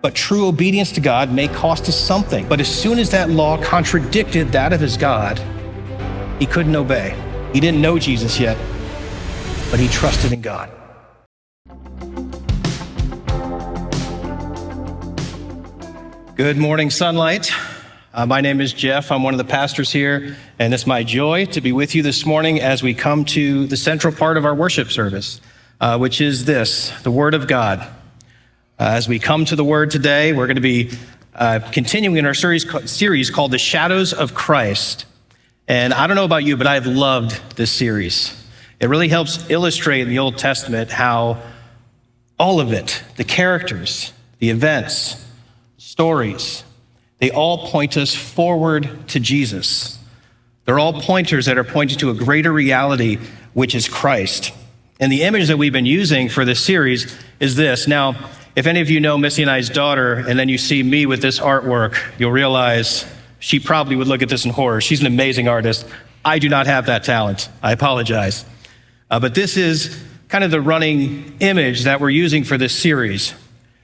But true obedience to God may cost us something. But as soon as that law contradicted that of his God, he couldn't obey. He didn't know Jesus yet, but he trusted in God. Good morning, Sunlight. My name is Jeff. I'm one of the pastors here, and it's my joy to be with you this morning as we come to the central part of our worship service, which is this, the Word of God. As we come to the Word today, we're going to be continuing in our series called The Shadows of Christ. And I don't know about you, but I've loved this series. It really helps illustrate in the Old Testament how all of it, the characters, the events, stories, they all point us forward to Jesus. They're all pointers that are pointing to a greater reality, which is Christ. And the image that we've been using for this series is this. Now, if any of you know Missy and I's daughter, and then you see me with this artwork, you'll realize she probably would look at this in horror. She's an amazing artist. I do not have that talent. I apologize. But this is kind of the running image that we're using for this series.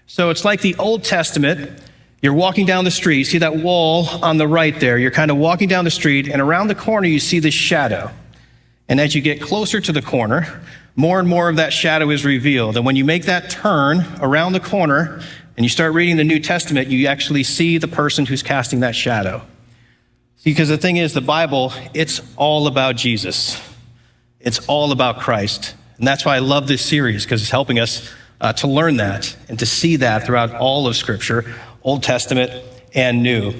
So it's like the Old Testament. You're walking down the street, see that wall on the right there. You're kind of walking down the street, and around the corner, you see this shadow. And as you get closer to the corner, more and more of that shadow is revealed. And when you make that turn around the corner and you start reading the New Testament, you actually see the person who's casting that shadow. See, because the thing is, the Bible, it's all about Jesus. It's all about Christ. And that's why I love this series, because it's helping us to learn that and to see that throughout all of Scripture, Old Testament and New.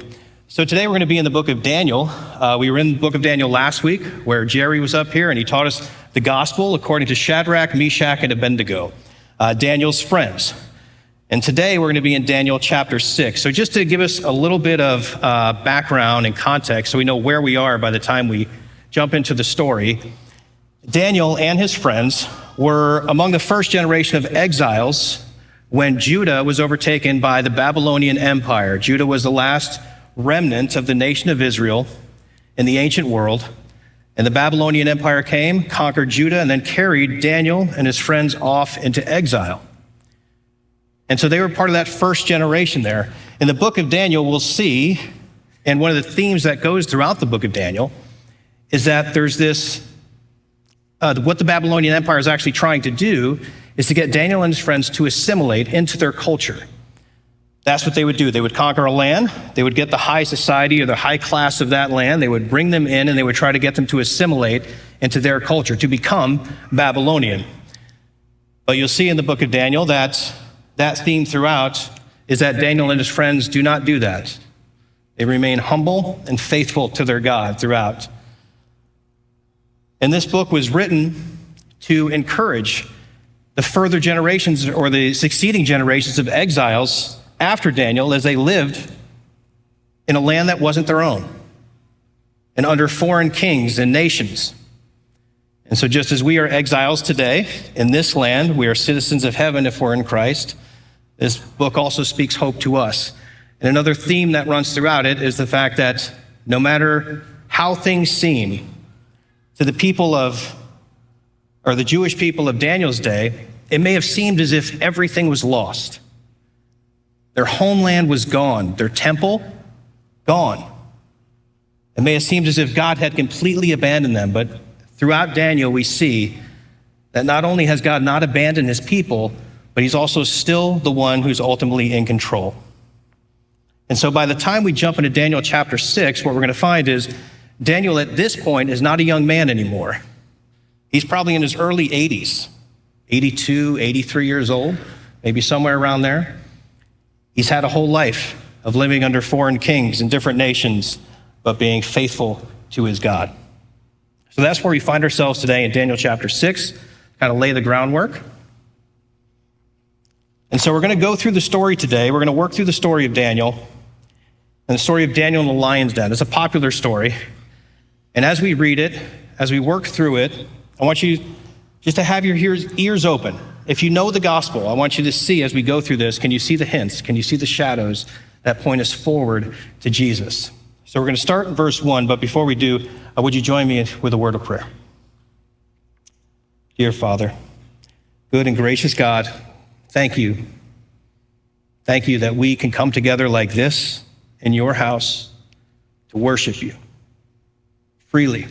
So today we're going to be in the book of Daniel. We were in the book of Daniel last week, where Jerry was up here and he taught us the gospel according to Shadrach, Meshach, and Abednego, Daniel's friends. And today we're going to be in Daniel chapter 6. So just to give us a little bit of background and context so we know where we are by the time we jump into the story, Daniel and his friends were among the first generation of exiles when Judah was overtaken by the Babylonian Empire. Judah was the last remnant of the nation of Israel in the ancient world. And the Babylonian Empire came, conquered Judah, and then carried Daniel and his friends off into exile. And so they were part of that first generation there. In the book of Daniel, we'll see, and one of the themes that goes throughout the book of Daniel, is that there's this, what the Babylonian Empire is actually trying to do is to get Daniel and his friends to assimilate into their culture. That's what they would do. They would conquer a land. They would get the high society or the high class of that land. They would bring them in and they would try to get them to assimilate into their culture, to become Babylonian. But you'll see in the book of Daniel that theme throughout is that Daniel and his friends do not do that. They remain humble and faithful to their God throughout. And this book was written to encourage the further generations or the succeeding generations of exiles after Daniel as they lived in a land that wasn't their own and under foreign kings and nations. And so just as we are exiles today in this land, we are citizens of heaven if we're in Christ, this book also speaks hope to us. And another theme that runs throughout it is the fact that no matter how things seem to the people of, or the Jewish people of Daniel's day, it may have seemed as if everything was lost. Their homeland was gone. Their temple, gone. It may have seemed as if God had completely abandoned them, but throughout Daniel, we see that not only has God not abandoned his people, but he's also still the one who's ultimately in control. And so by the time we jump into Daniel chapter 6, what we're going to find is Daniel at this point is not a young man anymore. He's probably in his early 80s, 82, 83 years old, maybe somewhere around there. He's had a whole life of living under foreign kings in different nations, but being faithful to his God. So that's where we find ourselves today in Daniel chapter 6, kind of lay the groundwork. And so we're going to go through the story today. We're going to work through the story of Daniel and the story of Daniel in the lion's den. It's a popular story. And as we read it, as we work through it, I want you just to have your ears open. If you know the gospel, I want you to see as we go through this, can you see the hints? Can you see the shadows that point us forward to Jesus? So we're going to start in verse 1, but before we do, would you join me with a word of prayer? Dear Father, good and gracious God, thank you Thank you that we can come together like this in your house to worship you freely.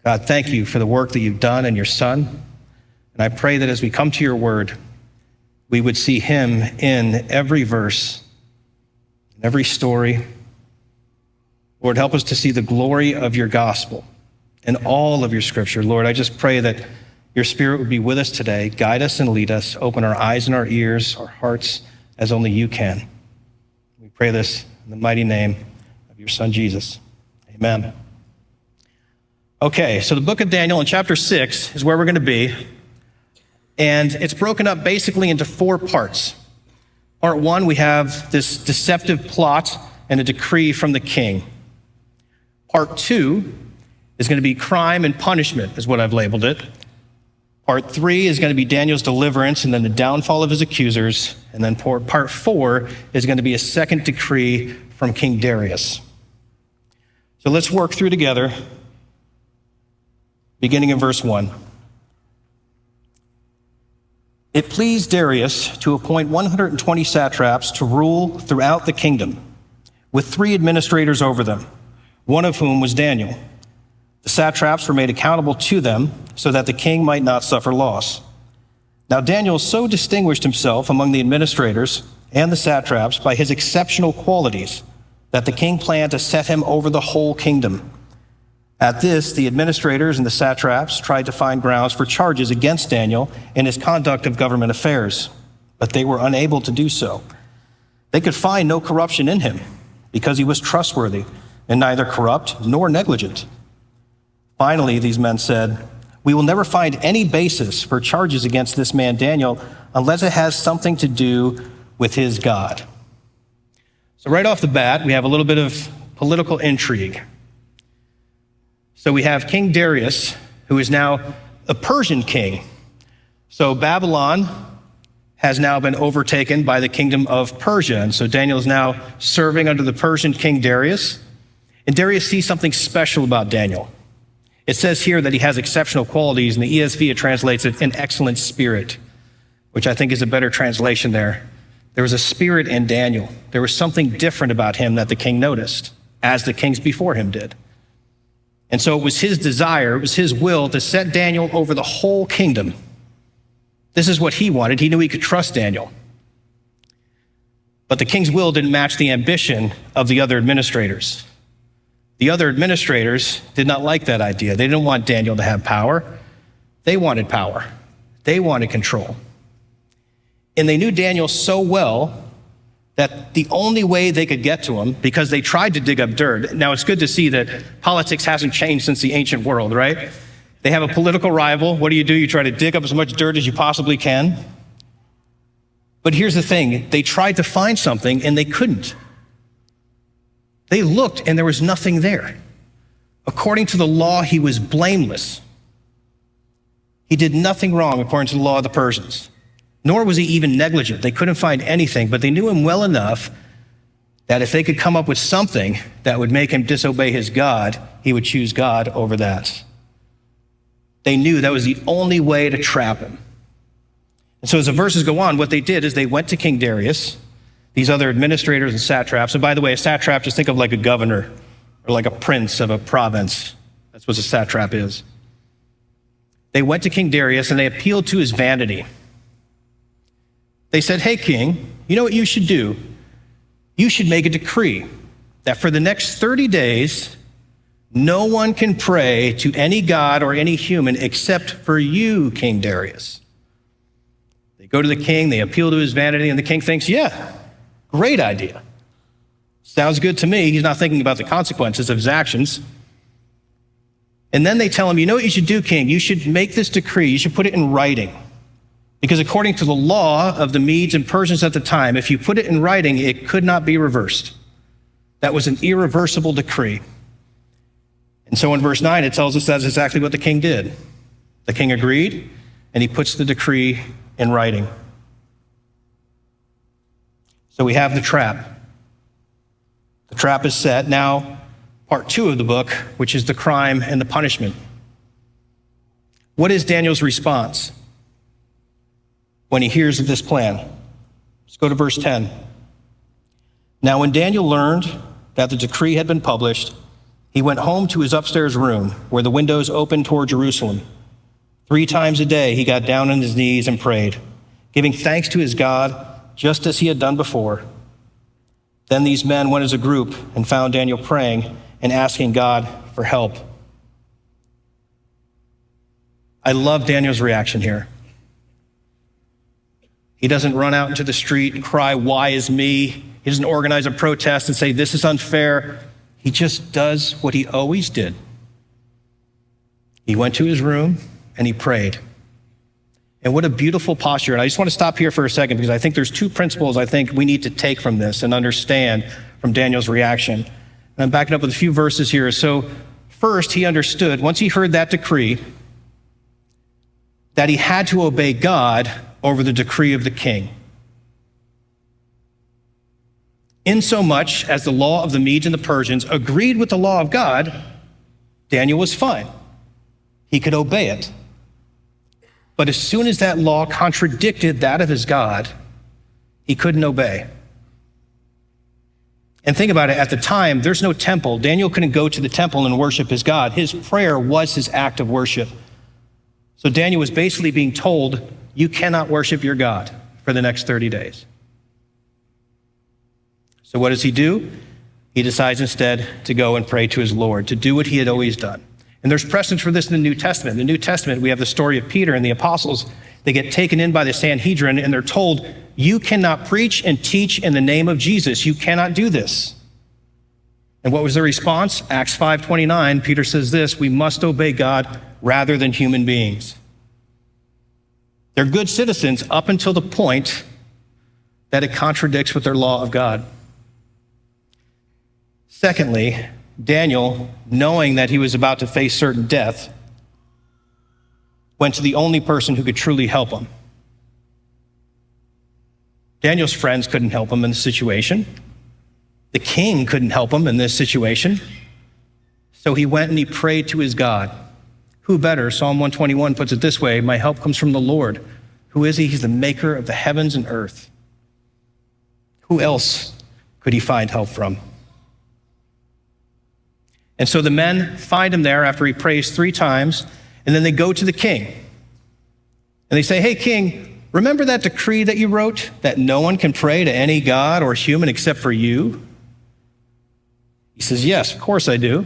God, thank you for the work that you've done in your Son. And I pray that as we come to your word, we would see him in every verse, in every story. Lord, help us to see the glory of your gospel in all of your scripture. Lord, I just pray that your Spirit would be with us today, guide us and lead us, open our eyes and our ears, our hearts, as only you can. We pray this in the mighty name of your Son, Jesus. Amen. Okay, so the book of Daniel in chapter 6 is where we're going to be. And it's broken up basically into 4 parts. Part 1, we have this deceptive plot and a decree from the king. Part 2 is going to be crime and punishment, is what I've labeled it. Part 3 is going to be Daniel's deliverance and then the downfall of his accusers. And then part 4 is going to be a second decree from King Darius. So let's work through together, beginning in verse 1. It pleased Darius to appoint 120 satraps to rule throughout the kingdom, with 3 administrators over them, one of whom was Daniel. The satraps were made accountable to them so that the king might not suffer loss. Now Daniel so distinguished himself among the administrators and the satraps by his exceptional qualities that the king planned to set him over the whole kingdom. At this, the administrators and the satraps tried to find grounds for charges against Daniel in his conduct of government affairs, but they were unable to do so. They could find no corruption in him because he was trustworthy and neither corrupt nor negligent. Finally, these men said, "We will never find any basis for charges against this man Daniel unless it has something to do with his God." So right off the bat, we have a little bit of political intrigue. So we have King Darius, who is now a Persian king. So Babylon has now been overtaken by the kingdom of Persia. And so Daniel is now serving under the Persian king Darius. And Darius sees something special about Daniel. It says here that he has exceptional qualities, and the ESV it translates it an excellent spirit, which I think is a better translation there. There was a spirit in Daniel. There was something different about him that the king noticed, as the kings before him did. And so it was his desire, it was his will to set Daniel over the whole kingdom. This is what he wanted. He knew he could trust Daniel. But the king's will didn't match the ambition of the other administrators. The other administrators did not like that idea. They didn't want Daniel to have power. They wanted power. They wanted control. And they knew Daniel so well that the only way they could get to him, because they tried to dig up dirt. Now, it's good to see that politics hasn't changed since the ancient world, right? They have a political rival. What do? You try to dig up as much dirt as you possibly can. But here's the thing. They tried to find something, and they couldn't. They looked, and there was nothing there. According to the law, he was blameless. He did nothing wrong according to the law of the Persians. Nor was he even negligent. They couldn't find anything, but they knew him well enough that if they could come up with something that would make him disobey his God, he would choose God over that. They knew that was the only way to trap him. And so as the verses go on, what they did is they went to King Darius, these other administrators and satraps. And by the way, a satrap, just think of like a governor or like a prince of a province. That's what a satrap is. They went to King Darius and they appealed to his vanity. They said, "Hey, king, you know what you should do? You should make a decree that for the next 30 days, no one can pray to any god or any human except for you, King Darius." They go to the king, they appeal to his vanity, and the king thinks, yeah, great idea. Sounds good to me. He's not thinking about the consequences of his actions. And then they tell him, you know what you should do, king? You should make this decree. You should put it in writing. Because according to the law of the Medes and Persians at the time, if you put it in writing, it could not be reversed. That was an irreversible decree. And so in verse 9, it tells us that's exactly what the king did. The king agreed, and he puts the decree in writing. So we have the trap. The trap is set. Now, part 2 of the book, which is the crime and the punishment. What is Daniel's response when he hears of this plan? Let's go to verse 10. Now when Daniel learned that the decree had been published, he went home to his upstairs room where the windows opened toward Jerusalem. 3 times a day he got down on his knees and prayed, giving thanks to his God just as he had done before. Then these men went as a group and found Daniel praying and asking God for help. I love Daniel's reaction here. He doesn't run out into the street and cry, "Why is me?" He doesn't organize a protest and say, "This is unfair." He just does what he always did. He went to his room and he prayed. And what a beautiful posture. And I just want to stop here for a second because I think there's 2 principles I think we need to take from this and understand from Daniel's reaction. And I'm backing up with a few verses here. So first, he understood, once he heard that decree, that he had to obey God over the decree of the king. Insomuch as the law of the Medes and the Persians agreed with the law of God, Daniel was fine. He could obey it. But as soon as that law contradicted that of his God, he couldn't obey. And think about it, at the time, there's no temple. Daniel couldn't go to the temple and worship his God. His prayer was his act of worship. So Daniel was basically being told, you cannot worship your God for the next 30 days. So what does he do? He decides instead to go and pray to his Lord, to do what he had always done. And there's precedence for this in the New Testament. In the New Testament, we have the story of Peter and the apostles. They get taken in by the Sanhedrin and they're told, you cannot preach and teach in the name of Jesus. You cannot do this. And what was their response? Acts 5:29, Peter says this, we must obey God rather than human beings. They're good citizens up until the point that it contradicts with their law of God. Secondly, Daniel, knowing that he was about to face certain death, went to the only person who could truly help him. Daniel's friends couldn't help him in this situation. The king couldn't help him in this situation. So he went and he prayed to his God. Who better? Psalm 121 puts it this way, my help comes from the Lord. Who is he? He's the maker of the heavens and earth. Who else could he find help from? And so the men find him there after he prays 3 times, and then they go to the king. And they say, hey, king, remember that decree that you wrote that no one can pray to any god or human except for you? He says, yes, of course I do.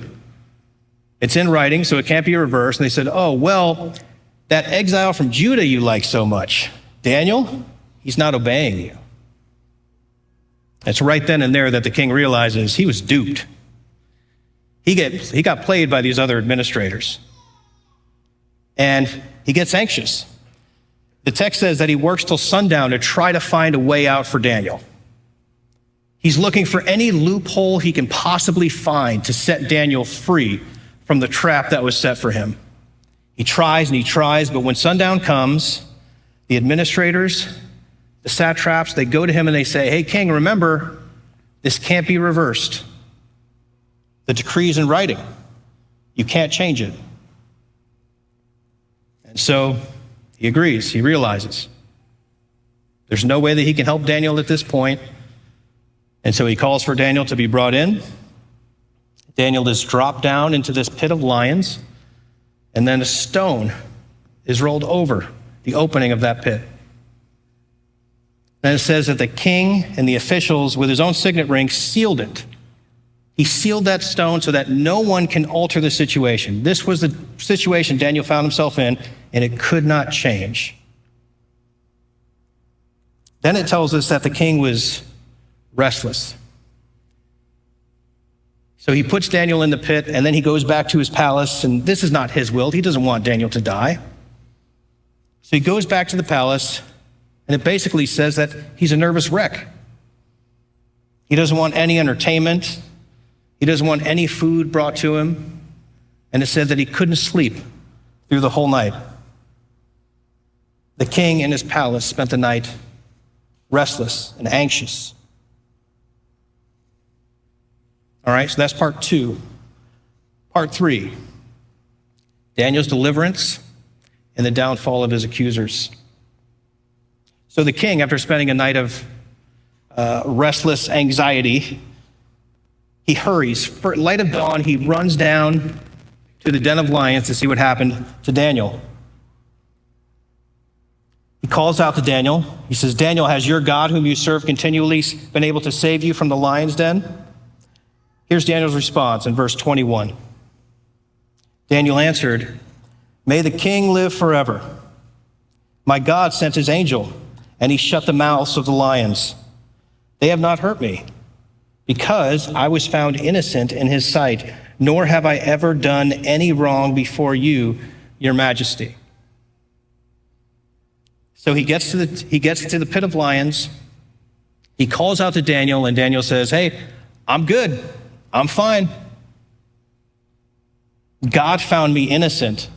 It's in writing, so it can't be reversed. And they said, oh, well, that exile from Judah you like so much, Daniel, he's not obeying you. It's right then and there that the king realizes he was duped. He got played by these other administrators. And he gets anxious. The text says that he works till sundown to try to find a way out for Daniel. He's looking for any loophole he can possibly find to set Daniel free from the trap that was set for him. He tries and he tries, but when sundown comes, the administrators, the satraps, they go to him and they say, hey, king, remember, this can't be reversed. The decree is in writing. You can't change it. And so he agrees, he realizes there's no way that he can help Daniel at this point. And so he calls for Daniel to be brought in. Daniel is dropped down into this pit of lions, and then a stone is rolled over the opening of that pit. And it says that the king and the officials with his own signet ring sealed it. He sealed that stone so that no one can alter the situation. This was the situation Daniel found himself in, and it could not change. Then it tells us that the king was restless. So he puts Daniel in the pit, and then he goes back to his palace, and this is not his will. He doesn't want Daniel to die. So he goes back to the palace, and it basically says that he's a nervous wreck. He doesn't want any entertainment. He doesn't want any food brought to him. And it said that he couldn't sleep through the whole night. The king in his palace spent the night restless and anxious. All right, so that's part 2. Part 3, Daniel's deliverance and the downfall of his accusers. So the king, after spending a night of restless anxiety, he hurries. For light of dawn, he runs down to the den of lions to see what happened to Daniel. He calls out to Daniel. He says, Daniel, has your God, whom you serve continually, been able to save you from the lion's den? Here's Daniel's response in verse 21. Daniel answered, may the king live forever. My God sent his angel, and he shut the mouths of the lions. They have not hurt me, because I was found innocent in his sight, nor have I ever done any wrong before you, your majesty. So he gets to the pit of lions. He calls out to Daniel, and Daniel says, hey, I'm good. I'm fine. God found me innocent.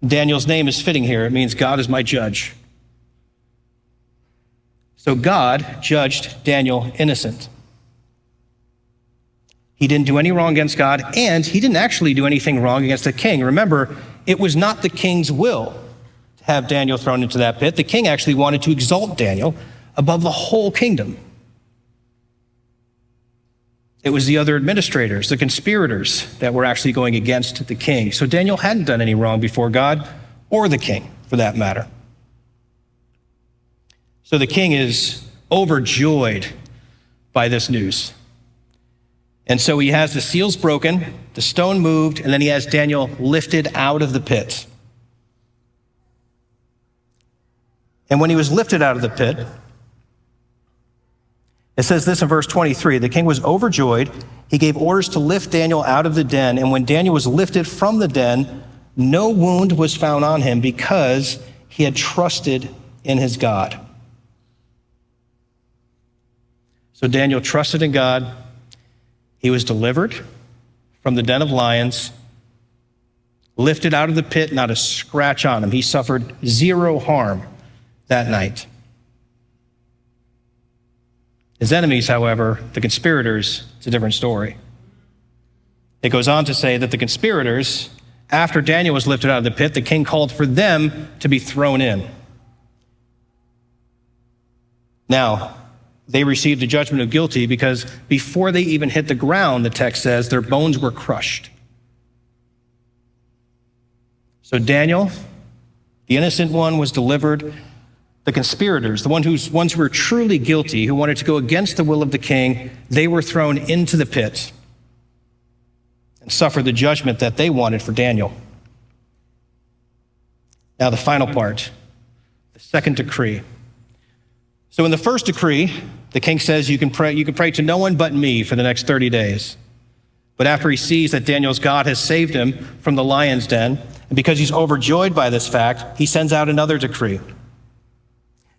Daniel's name is fitting here. It means God is my judge. So God judged Daniel innocent. He didn't do any wrong against God, and he didn't actually do anything wrong against the king. Remember, it was not the king's will to have Daniel thrown into that pit. The king actually wanted to exalt Daniel above the whole kingdom. It was the other administrators, the conspirators, that were actually going against the king. So Daniel hadn't done any wrong before God or the king, for that matter. So the king is overjoyed by this news. And so he has the seals broken, the stone moved, and then he has Daniel lifted out of the pit. And when he was lifted out of the pit, it says this in verse 23, the king was overjoyed. He gave orders to lift Daniel out of the den. And when Daniel was lifted from the den, no wound was found on him because he had trusted in his God. So Daniel trusted in God. He was delivered from the den of lions, lifted out of the pit, not a scratch on him. He suffered zero harm that night. His enemies, however, the conspirators, it's a different story. It goes on to say that the conspirators, after Daniel was lifted out of the pit, the king called for them to be thrown in. Now, they received a judgment of guilty because before they even hit the ground, the text says, their bones were crushed. So Daniel, the innocent one, was delivered. The conspirators, the ones who were truly guilty, who wanted to go against the will of the king, they were thrown into the pit and suffered the judgment that they wanted for Daniel. Now the final part, the second decree. So in the first decree, the king says you can pray to no one but me for the next 30 days. But after he sees that Daniel's God has saved him from the lion's den, and because he's overjoyed by this fact, he sends out another decree.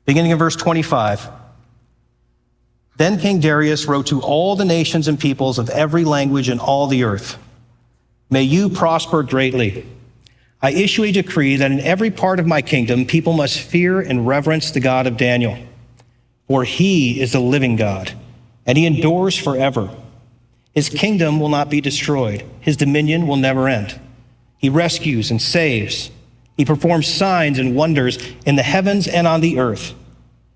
Beginning in verse 25. Then King Darius wrote to all the nations and peoples of every language in all the earth, may you prosper greatly. I issue a decree that in every part of my kingdom, people must fear and reverence the God of Daniel. For he is the living God, and he endures forever. His kingdom will not be destroyed. His dominion will never end. He rescues and saves. He performs signs and wonders in the heavens and on the earth.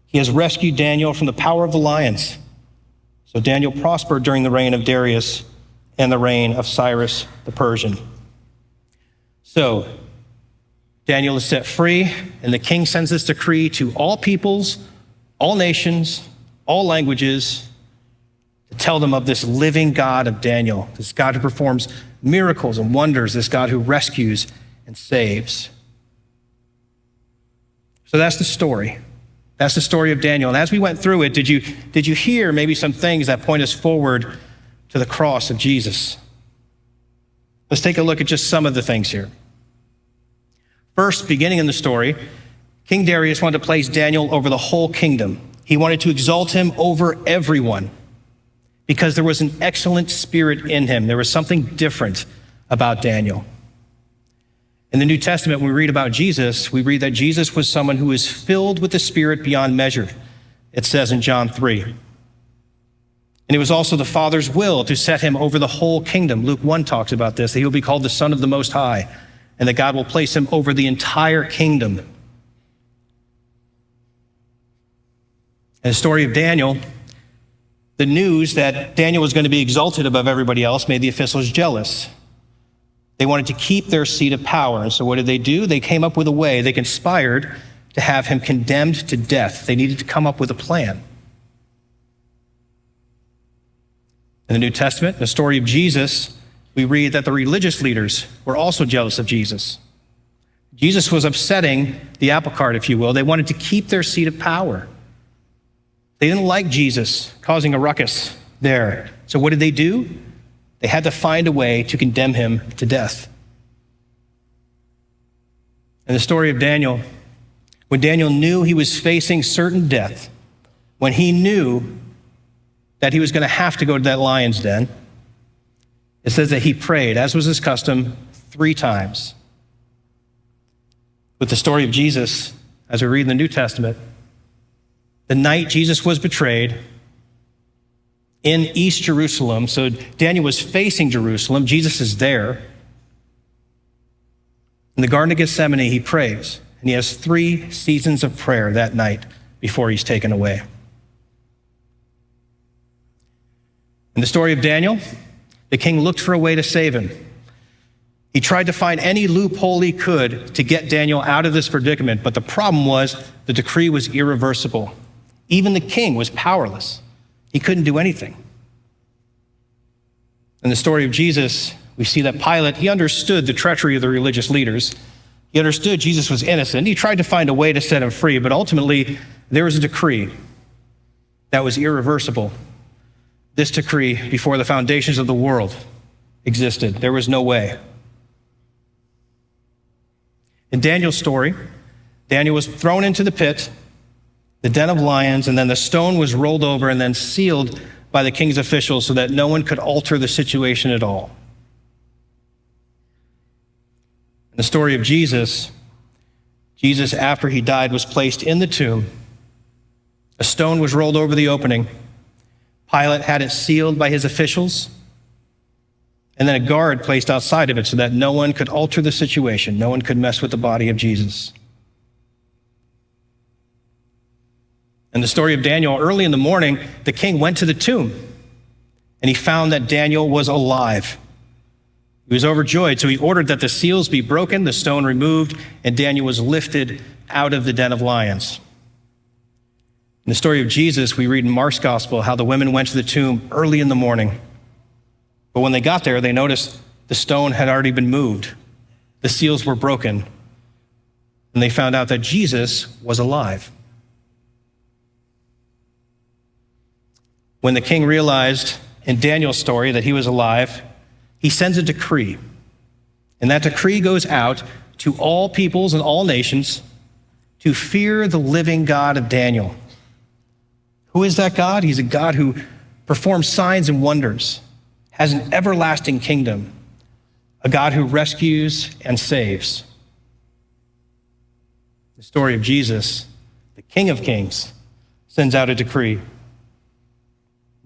He has rescued Daniel from the power of the lions. So Daniel prospered during the reign of Darius and the reign of Cyrus the Persian. So Daniel is set free, and the king sends this decree to all peoples, all nations, all languages, to tell them of this living God of Daniel, this God who performs miracles and wonders, this God who rescues and saves. So that's the story. That's the story of Daniel. And as we went through it, did you hear maybe some things that point us forward to the cross of Jesus? Let's take a look at just some of the things here. First, beginning in the story, King Darius wanted to place Daniel over the whole kingdom. He wanted to exalt him over everyone because there was an excellent spirit in him. There was something different about Daniel. In the New Testament, when we read about Jesus, we read that Jesus was someone who was filled with the Spirit beyond measure. It says in John 3. And it was also the Father's will to set him over the whole kingdom. Luke 1 talks about this, that he will be called the Son of the Most High, and that God will place him over the entire kingdom. And the story of Daniel The news that Daniel was going to be exalted above everybody else made the officials jealous. They wanted to keep their seat of power. And so what did they do? They came up with a way. They conspired to have him condemned to death. They needed to come up with a plan. In the New Testament, the story of Jesus, we read that the religious leaders were also jealous of Jesus. Jesus was upsetting the apple cart, if you will. They wanted to keep their seat of power. They didn't like Jesus causing a ruckus there. So what did they do? They had to find a way to condemn him to death. In the story of Daniel, when Daniel knew he was facing certain death, when he knew that he was going to have to go to that lion's den, it says that he prayed, as was his custom, 3 times. With the story of Jesus, as we read in the New Testament, the night Jesus was betrayed in East Jerusalem, so Daniel was facing Jerusalem, Jesus is there. In the Garden of Gethsemane, he prays, and he has 3 seasons of prayer that night before he's taken away. In the story of Daniel, the king looked for a way to save him. He tried to find any loophole he could to get Daniel out of this predicament, but the problem was the decree was irreversible. Even the king was powerless. He couldn't do anything. In the story of Jesus, we see that Pilate, he understood the treachery of the religious leaders. He understood Jesus was innocent. He tried to find a way to set him free, but ultimately there was a decree that was irreversible. This decree, before the foundations of the world existed, there was no way. In Daniel's story, Daniel was thrown into the pit, the den of lions, and then the stone was rolled over and then sealed by the king's officials so that no one could alter the situation at all. In the story of Jesus, Jesus, after he died, was placed in the tomb. A stone was rolled over the opening. Pilate had it sealed by his officials, and then a guard placed outside of it so that no one could alter the situation. No one could mess with the body of Jesus. In the story of Daniel, early in the morning, the king went to the tomb, and he found that Daniel was alive. He was overjoyed, so he ordered that the seals be broken, the stone removed, and Daniel was lifted out of the den of lions. In the story of Jesus, we read in Mark's gospel how the women went to the tomb early in the morning. But when they got there, they noticed the stone had already been moved. The seals were broken. And they found out that Jesus was alive. When the king realized in Daniel's story that he was alive, he sends a decree. And that decree goes out to all peoples and all nations to fear the living God of Daniel. Who is that God? He's a God who performs signs and wonders, has an everlasting kingdom, a God who rescues and saves. The story of Jesus, the King of Kings, sends out a decree.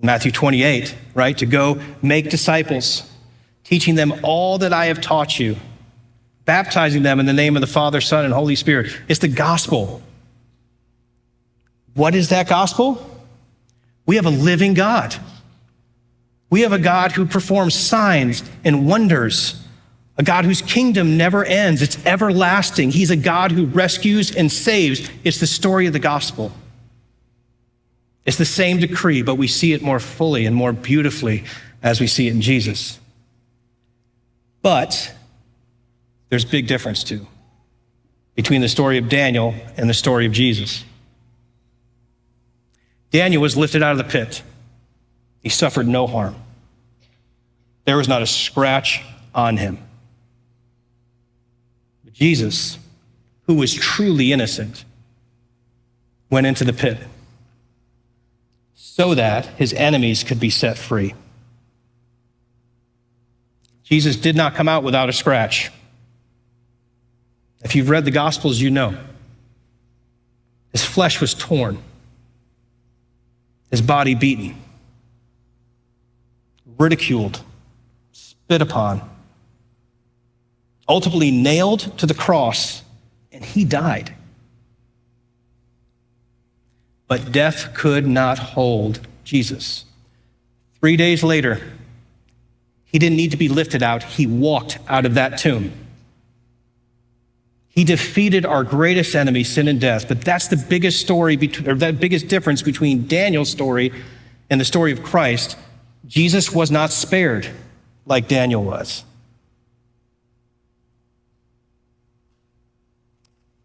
Matthew 28, right? To go make disciples, teaching them all that I have taught you, baptizing them in the name of the Father, Son, and Holy Spirit. It's the gospel. What is that gospel? We have a living God. We have a God who performs signs and wonders, a God whose kingdom never ends. It's everlasting. He's a God who rescues and saves. It's the story of the gospel. It's the same decree, but we see it more fully and more beautifully as we see it in Jesus. But there's big difference too between the story of Daniel and the story of Jesus. Daniel was lifted out of the pit. He suffered no harm. There was not a scratch on him. But Jesus, who was truly innocent, went into the pit so that his enemies could be set free. Jesus did not come out without a scratch. If you've read the Gospels, you know. His flesh was torn, his body beaten, ridiculed, spit upon, ultimately nailed to the cross, and he died. But death could not hold Jesus. 3 days later, he didn't need to be lifted out. He walked out of that tomb. He defeated our greatest enemy, sin and death. But that's the biggest story, or that biggest difference between Daniel's story and the story of Christ. Jesus was not spared like Daniel was.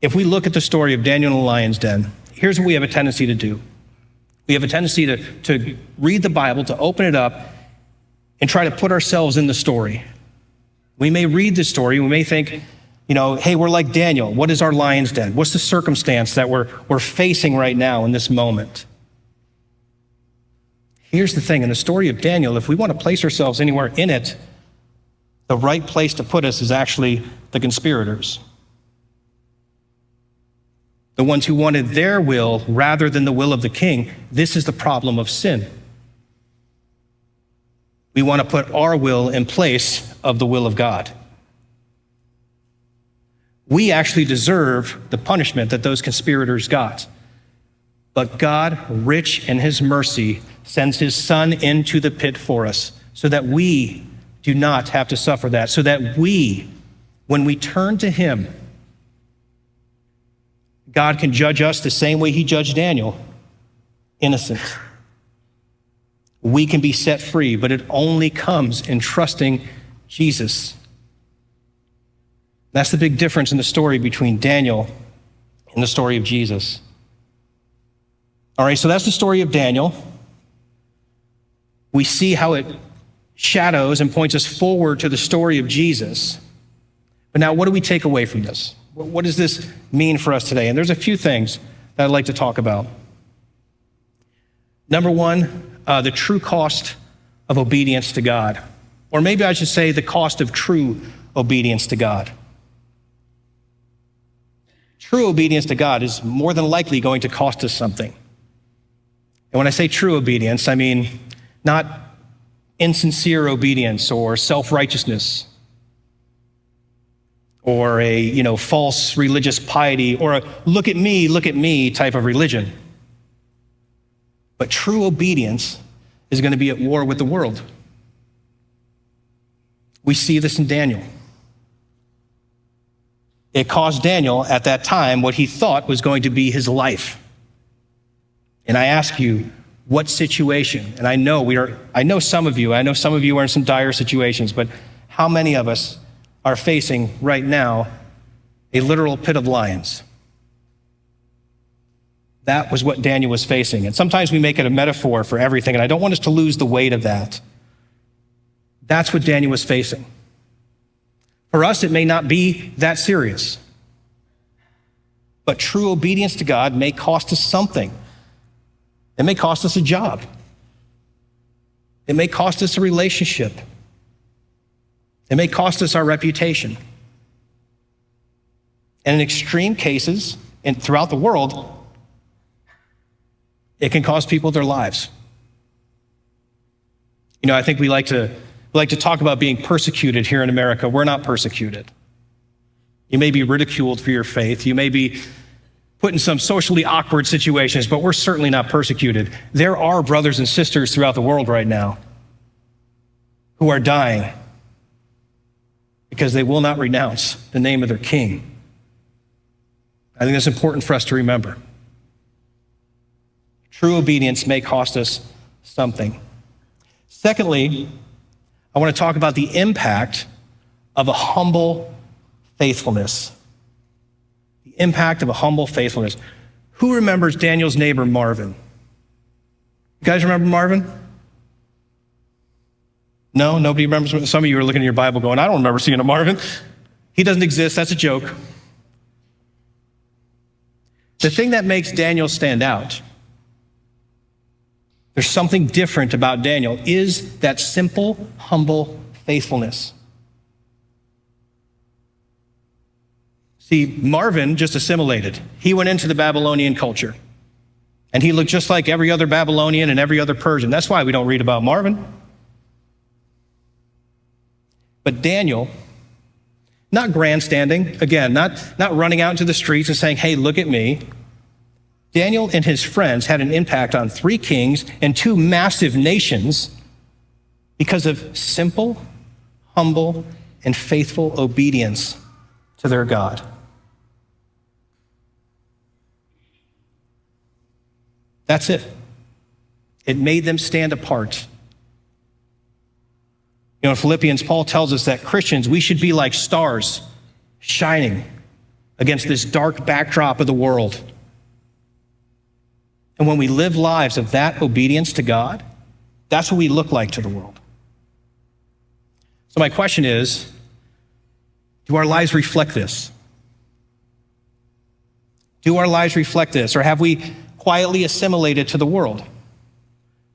If we look at the story of Daniel in the lion's den, here's what we have a tendency to do. We have a tendency to read the Bible, to open it up, and try to put ourselves in the story. We may read the story, we may think, hey, we're like Daniel. What is our lion's den? What's the circumstance that we're facing right now in this moment? Here's the thing, in the story of Daniel, if we want to place ourselves anywhere in it, the right place to put us is actually the conspirators. The ones who wanted their will rather than the will of the king. This is the problem of sin. We want to put our will in place of the will of God. We actually deserve the punishment that those conspirators got. But God, rich in his mercy, sends his son into the pit for us so that we do not have to suffer that, so that we, when we turn to him, God can judge us the same way he judged Daniel, innocent. We can be set free, but it only comes in trusting Jesus. That's the big difference in the story between Daniel and the story of Jesus. All right, so that's the story of Daniel. We see how it shadows and points us forward to the story of Jesus. But now, what do we take away from this? What does this mean for us today? And there's a few things that I'd like to talk about. Number one, the true cost of obedience to God. Or maybe I should say the cost of true obedience to God. True obedience to God is more than likely going to cost us something. And when I say true obedience, I mean not insincere obedience or self-righteousness or a false religious piety or a look at me type of religion. But true obedience is going to be at war with the world. We see this in Daniel. It cost Daniel at that time what he thought was going to be his life. And I ask you, what situation? And I know some of you are in some dire situations, but how many of us are facing right now a literal pit of lions? That was what Daniel was facing. And sometimes we make it a metaphor for everything, and I don't want us to lose the weight of that. That's what Daniel was facing. For us, it may not be that serious. But true obedience to God may cost us something. It may cost us a job. It may cost us a relationship. It may cost us our reputation. And in extreme cases, and throughout the world, it can cost people their lives. I think we like to talk about being persecuted here in America. We're not persecuted. You may be ridiculed for your faith. You may be put in some socially awkward situations, but we're certainly not persecuted. There are brothers and sisters throughout the world right now who are dying because they will not renounce the name of their king. I think that's important for us to remember. True obedience may cost us something. Secondly, I want to talk about the impact of a humble faithfulness. The impact of a humble faithfulness. Who remembers Daniel's neighbor, Marvin? You guys remember Marvin? No, nobody remembers. Some of you are looking at your Bible going, I don't remember seeing a Marvin. He doesn't exist. That's a joke. The thing that makes Daniel stand out, there's something different about Daniel, is that simple, humble faithfulness. See, Marvin just assimilated. He went into the Babylonian culture, and he looked just like every other Babylonian and every other Persian. That's why we don't read about Marvin. But Daniel, not grandstanding, again, not running out into the streets and saying, hey, look at me. Daniel and his friends had an impact on 3 kings and 2 massive nations because of simple, humble, and faithful obedience to their God. That's it. It made them stand apart. You know, in Philippians, Paul tells us that Christians, we should be like stars shining against this dark backdrop of the world. And when we live lives of that obedience to God, that's what we look like to the world. So my question is, do our lives reflect this? Do our lives reflect this? Or have we quietly assimilated to the world,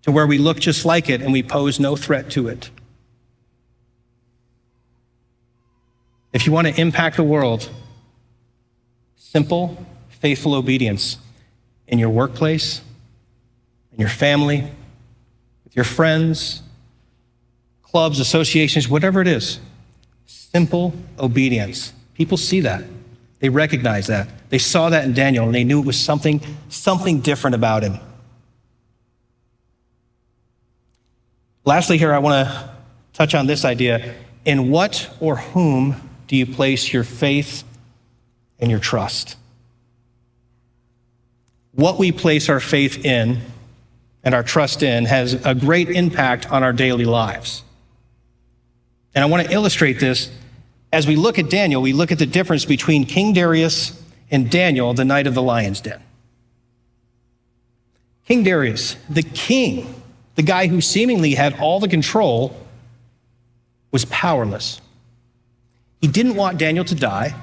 to where we look just like it and we pose no threat to it? If you want to impact the world, simple, faithful obedience in your workplace, in your family, with your friends, clubs, associations, whatever it is. Simple obedience. People see that. They recognize that. They saw that in Daniel, and they knew it was something different about him. Lastly here, I want to touch on this idea. In what or whom do you place your faith and your trust? What we place our faith in and our trust in has a great impact on our daily lives. And I want to illustrate this. As we look at Daniel, we look at the difference between King Darius and Daniel, the night of the lion's den. King Darius, the king, the guy who seemingly had all the control, was powerless. He didn't want Daniel to die.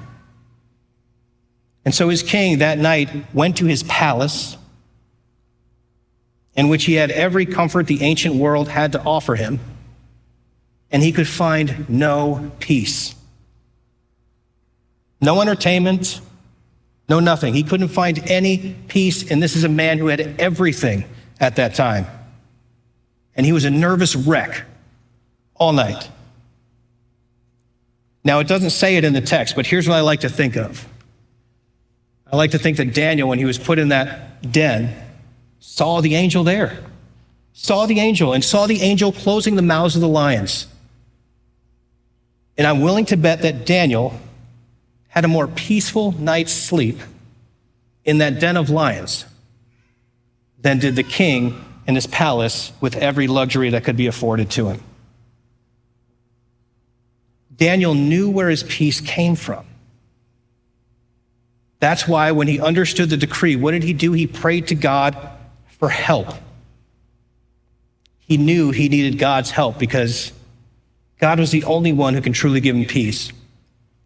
And so his king that night went to his palace, in which he had every comfort the ancient world had to offer him, and he could find no peace. No entertainment, no nothing. He couldn't find any peace, and this is a man who had everything at that time. And he was a nervous wreck all night. Now, it doesn't say it in the text, but here's what I like to think of. I like to think that Daniel, when he was put in that den, saw the angel there, saw the angel closing the mouths of the lions. And I'm willing to bet that Daniel had a more peaceful night's sleep in that den of lions than did the king in his palace with every luxury that could be afforded to him. Daniel knew where his peace came from. That's why when he understood the decree, what did he do? He prayed to God for help. He knew he needed God's help because God was the only one who can truly give him peace.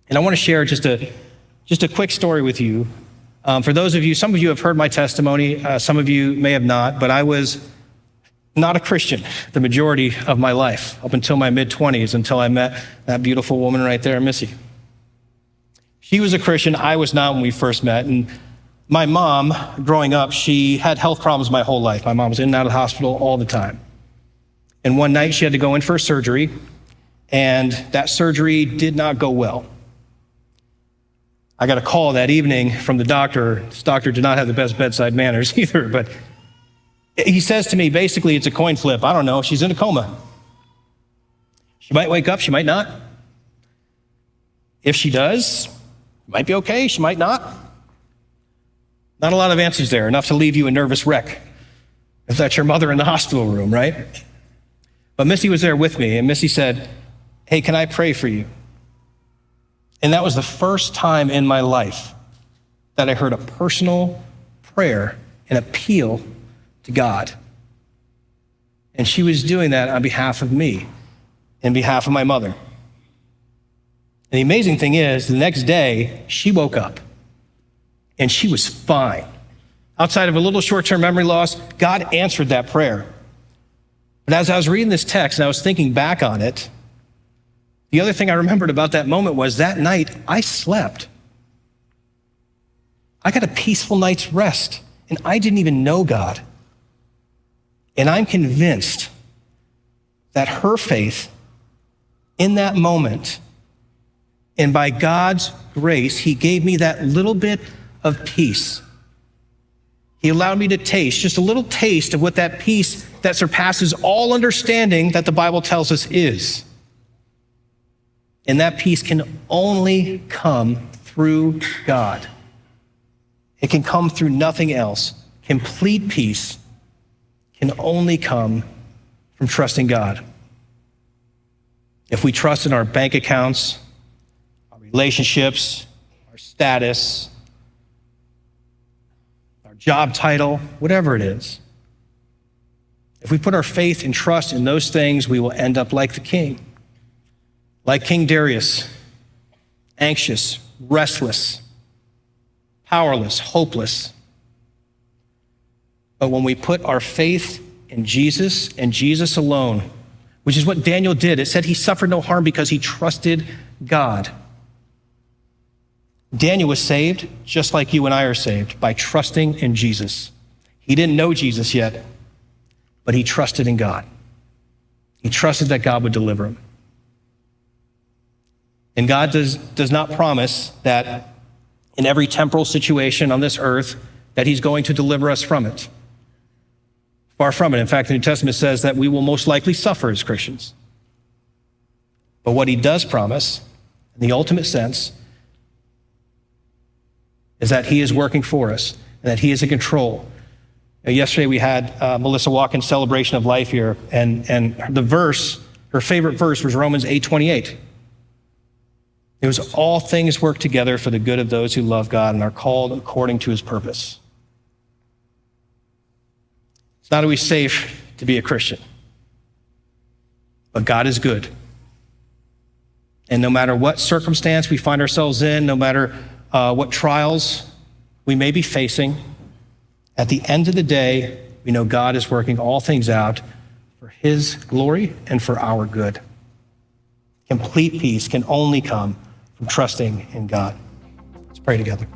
And I want to share just a quick story with you. For those of you, some of you have heard my testimony, some of you may have not, but I was not a Christian the majority of my life, up until my mid-20s, until I met that beautiful woman right there, Missy. She was a Christian, I was not when we first met, and my mom, growing up, she had health problems my whole life. My mom was in and out of the hospital all the time. And one night she had to go in for surgery, and that surgery did not go well. I got a call that evening from the doctor. This doctor did not have the best bedside manners either, but he says to me, basically, it's a coin flip. I don't know, she's in a coma. She might wake up, she might not. If she does, it might be okay, she might not. Not a lot of answers there, enough to leave you a nervous wreck if that's your mother in the hospital room, right? But Missy was there with me, and Missy said, "Hey, can I pray for you?" And that was the first time in my life that I heard a personal prayer, an appeal to God. And she was doing that on behalf of me, on behalf of my mother. And the amazing thing is, the next day, she woke up and she was fine. Outside of a little short-term memory loss, God answered that prayer. But as I was reading this text and I was thinking back on it, the other thing I remembered about that moment was that night I slept. I got a peaceful night's rest, and I didn't even know God. And I'm convinced that her faith in that moment, and by God's grace, he gave me that little bit of peace. He allowed me to taste, just a little taste of what that peace that surpasses all understanding that the Bible tells us is. And that peace can only come through God. It can come through nothing else. Complete peace can only come from trusting God. If we trust in our bank accounts, our relationships, our status, our job title, whatever it is, if we put our faith and trust in those things, we will end up like the king, like King Darius, anxious, restless, powerless, hopeless. But when we put our faith in Jesus and Jesus alone, which is what Daniel did, it said he suffered no harm because he trusted God. Daniel was saved just like you and I are saved by trusting in Jesus. He didn't know Jesus yet, but he trusted in God. He trusted that God would deliver him. And God does not promise that in every temporal situation on this earth that he's going to deliver us from it. Far from it. In fact, the New Testament says that we will most likely suffer as Christians. But what he does promise, in the ultimate sense, is that he is working for us and that he is in control. Yesterday we had Melissa Walken's celebration of life here, and the verse, her favorite verse was Romans 8:28. It was all things work together for the good of those who love God and are called according to his purpose. It's not always safe to be a Christian, but God is good. And no matter what circumstance we find ourselves in, no matter what trials we may be facing, at the end of the day, we know God is working all things out for his glory and for our good. Complete peace can only come from trusting in God. Let's pray together.